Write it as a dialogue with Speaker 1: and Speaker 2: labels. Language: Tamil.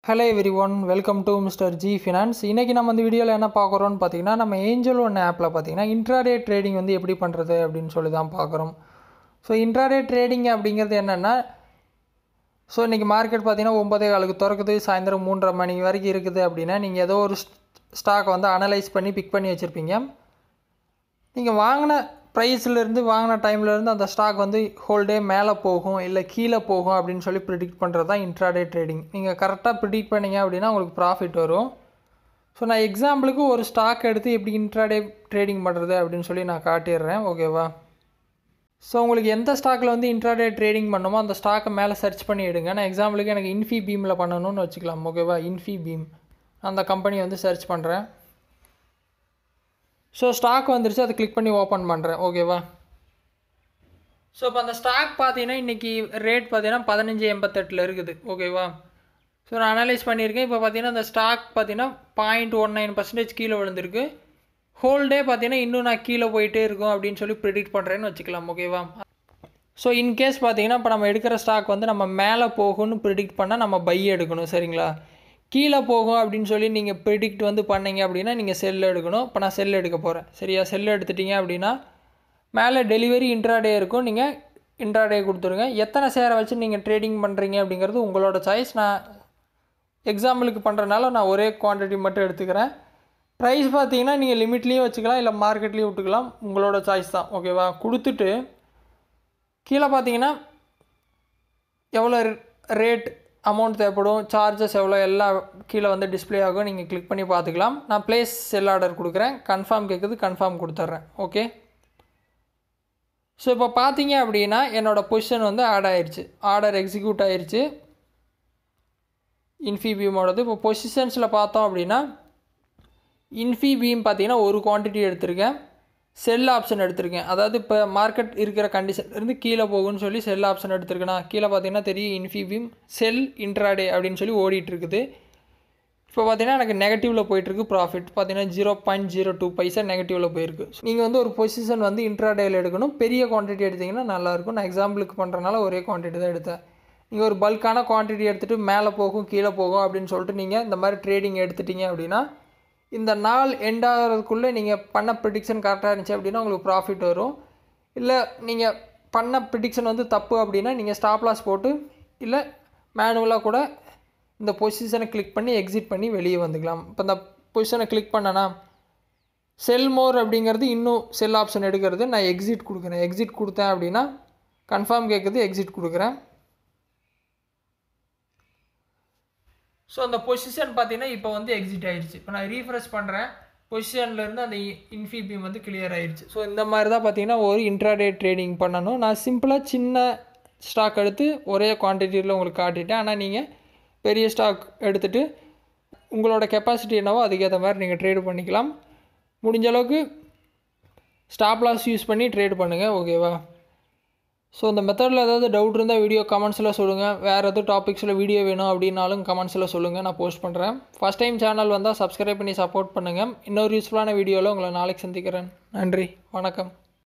Speaker 1: Hello everyone, welcome to Mr. G Finance. இன்னைக்கு நம்ம இந்த வீடியோல என்ன பார்க்கறோம்னு பாத்தீங்கன்னா நம்ம Angel One ஆப்ல பாத்தீங்கன்னா இன்ட்ராடே ட்ரேடிங் வந்து எப்படி பண்றது அப்படினு சொல்லி தான் பார்க்கறோம். சோ இன்ட்ராடே ட்ரேடிங் அப்படிங்கிறது என்னன்னா இன்னைக்கு மார்க்கெட் பாத்தீங்கன்னா 9:15க்கு திறக்குது, சாயந்திரம் 3:30 மணி வரைக்கும் இருக்குது அப்படினா நீங்க ஏதோ ஒரு ஸ்டாக் வந்து அனலைஸ் பண்ணி பிக் பண்ணி வச்சிருப்பீங்க. நீங்க வாங்குன பிரைஸ்ல இருந்து வாங்குன டைம்ல இருந்து அந்த ஸ்டாக் வந்து ஹோல் டே மேலே போகும் இல்ல கீழே போகும் அப்படினு சொல்லி பிரெடிக்ட் பண்றது தான் இன்ட்ராடே ட்ரேடிங். நீங்க கரெக்ட்டா பிரெடிக்ட் பண்ணீங்க அப்படினா உங்களுக்கு ப்ராஃபிட் வரும். சோ நான் எக்ஸாம்பிளுக்கு ஒரு ஸ்டாக் எடுத்து எப்படி இன்ட்ராடே ட்ரேடிங் பண்றது அப்படினு சொல்லி நான் காட்டிறேன். ஓகேவா? சோ உங்களுக்கு எந்த ஸ்டாக்ல வந்து இன்ட்ராடே ட்ரேடிங் பண்ணனுமோ அந்த ஸ்டாக்கை மேலே சர்ச் பண்ணி எடுங்க. நான் எக்ஸாம்பிளுக்கு எனக்கு இன்ஃபிபீம்ல பண்ணனும்னு வெச்சுக்கலாம். ஓகேவா? இன்ஃபிபீம் அந்த கம்பெனி வந்து சர்ச் பண்றேன். சோ ஸ்டாக் வந்துருச்சு, அதை கிளிக் பண்ணி ஓபன் பண்றேன். ஓகேவா? சோ இப்போ அந்த ஸ்டாக் பாத்தீங்கன்னா இன்னைக்கு ரேட் பாத்தீங்கன்னா 15.88ல இருக்குது. ஓகேவா? சோ நான் அனலைஸ் பண்ணியிருக்கேன். இப்போ பாத்தீங்கன்னா அந்த ஸ்டாக் பாத்தீங்கன்னா 0.19% கீழே விழுந்திருக்கு. ஹோல் டே பாத்தீங்கன்னா இன்னும் நான் கீழே போயிட்டே இருக்கும் அப்படின்னு சொல்லி ப்ரெடிக்ட் பண்றேன்னு வெச்சுக்கலாம். ஓகேவா? சோ இன் கேஸ் பாத்தீங்கன்னா இப்போ நம்ம எடுக்கிற ஸ்டாக் வந்து நம்ம மேலே போகும்னு ப்ரெடிக்ட் பண்ணா நம்ம பை எடுக்கணும். சரிங்களா? கீழே போகும் அப்படின்னு சொல்லி நீங்கள் ப்ரெடிக்ட் வந்து பண்ணீங்க அப்படின்னா நீங்கள் செல் எடுக்கணும். இப்போ நான் செல் எடுக்க போகிறேன். சரியா? செல் எடுத்துட்டீங்க அப்படின்னா மேலே டெலிவரி இன்ட்ராடே இருக்கும். நீங்கள் இன்ட்ராடே கொடுத்துருங்க. எத்தனை ஷேரை வச்சு நீங்கள் ட்ரேடிங் பண்ணுறீங்க அப்படிங்கிறது உங்களோட சாய்ஸ். நான் எக்ஸாம்பிளுக்கு பண்ணுறதுனால நான் ஒரே குவான்டிட்டி மட்டும் எடுத்துக்கிறேன். ப்ரைஸ் பார்த்தீங்கன்னா நீங்கள் லிமிட்லேயும் வச்சுக்கலாம் இல்லை மார்க்கெட்லேயும் விட்டுக்கலாம். உங்களோட சாய்ஸ் தான். ஓகேவா? கொடுத்துட்டு கீழே பார்த்தீங்கன்னா எவ்வளோ ரேட் அமௌண்ட் தேவைப்படும், சார்ஜஸ் எவ்வளோ எல்லாம் கீழே வந்து டிஸ்பிளே ஆகும். நீங்கள் கிளிக் பண்ணி பார்த்துக்கலாம். நான் ப்ளேஸ் செல் ஆர்டர் கொடுக்குறேன். கன்ஃபார்ம் கேட்குது, கன்ஃபார்ம் கொடுத்துட்றேன். ஓகே. ஸோ இப்போ பார்த்தீங்க அப்படின்னா என்னோடய பொசிஷன் வந்து ஆட் ஆயிடுச்சு, ஆர்டர் எக்ஸிக்யூட் ஆயிடுச்சு இன்ஃபிபீமோடது. இப்போ பொசிஷன்ஸில் பார்த்தோம் அப்படின்னா இன்ஃபிபீம் பார்த்தீங்கன்னா ஒரு குவான்டிட்டி எடுத்திருக்கேன், செல் ஆப்ஷன் எடுத்திருக்கேன். அதாவது இப்போ மார்க்கெட் இருக்கிற கண்டிஷன் இருந்து கீழே போகும்னு சொல்லி செல் ஆப்ஷன் எடுத்திருக்கேன். கீழே பார்த்தீங்கன்னா தெரியும் இன்ஃபிபீம் செல் இன்ட்ராடே அப்படின்னு சொல்லி ஓடிட்டு இருக்குது. இப்போ பார்த்தீங்கன்னா எனக்கு நெகட்டிவில் போயிட்டுருக்கு. ப்ராஃபிட் பார்த்தீங்கன்னா 0.02 பைசா நெகட்டிவில் போயிருக்கு. நீங்கள் வந்து ஒரு பொசிஷன் வந்து இன்ட்ராடேயில் எடுக்கணும். பெரிய குவான்டிட்டி எடுத்திங்கன்னா நல்லாயிருக்கும். நான் எக்ஸாம்பிளுக்கு பண்ணுறதுனால ஒரே குவான்டிட்டி தான் எடுத்தேன். நீங்கள் ஒரு பல்கான குவான்டிட்டி எடுத்துகிட்டு மேலே போகும் கீழே போகும் அப்படின்னு சொல்லிட்டு நீங்கள் இந்த மாதிரி ட்ரேடிங் எடுத்துட்டீங்க அப்படின்னா இந்த நாள் எண்ட் ஆகிறதுக்குள்ளே நீங்கள் பண்ண ப்ரிடிக்ஷன் கரெக்டாக இருந்துச்சு அப்படின்னா உங்களுக்கு ப்ராஃபிட் வரும். இல்லை நீங்கள் பண்ண ப்ரிடிக்ஷன் வந்து தப்பு அப்படின்னா நீங்கள் ஸ்டாப் லாஸ் போட்டு இல்லை மேனுவலாக கூட இந்த பொசிஷனை கிளிக் பண்ணி எக்ஸிட் பண்ணி வெளியே வந்துக்கலாம். இப்போ இந்த பொசிஷனை கிளிக் பண்ணனா செல் மோர் அப்படிங்கிறது இன்னும் செல் ஆப்ஷன் எடுக்கிறது. நான் எக்ஸிட் கொடுக்குறேன். எக்ஸிட் கொடுத்தேன் அப்படின்னா கன்ஃபார்ம் கேட்குது, எக்ஸிட் கொடுக்குறேன். ஸோ அந்த பொசிஷன் பார்த்தீங்கன்னா இப்போ வந்து எக்ஸிட் ஆகிடுச்சு. இப்போ நான் ரீஃப்ரெஷ் பண்ணுறேன். பொசிஷன்லேருந்து அந்த இன்ஃபிபீம் வந்து கிளியர் ஆகிடுச்சு. ஸோ இந்த மாதிரி தான் பார்த்தீங்கன்னா ஒரு இன்ட்ராடே ட்ரேடிங் பண்ணணும். நான் சிம்பிளாக சின்ன ஸ்டாக் எடுத்து ஒரே குவான்டிட்டியில் உங்களுக்கு காட்டிட்டேன். ஆனால் நீங்கள் பெரிய ஸ்டாக் எடுத்துகிட்டு உங்களோட கெப்பாசிட்டி என்னவோ அதுக்கேற்ற மாதிரி நீங்கள் ட்ரேடு பண்ணிக்கலாம். முடிஞ்ச அளவுக்கு ஸ்டாப் லாஸ் யூஸ் பண்ணி ட்ரேடு பண்ணுங்கள். ஓகேவா? ஸோ இந்த மெத்தடில் ஏதாவது டவுட் இருந்தால் வீடியோ கமெண்ட்ஸில் சொல்லுங்கள். வேறு எதாவது டாபிக்ஸில் வீடியோ வேணும் அப்படின்னாலும் கமெண்ட்ஸில் சொல்லுங்கள், நான் போஸ்ட் பண்ணுறேன். ஃபஸ்ட் டைம் சேனல் வந்தால் சப்ஸ்கிரைப் பண்ணி சப்போர்ட் பண்ணுங்கள். இன்னொரு யூஸ்ஃபுல்லான வீடியோவில் உங்களை நாளைக்கு சந்திக்கிறேன். நன்றி, வணக்கம்.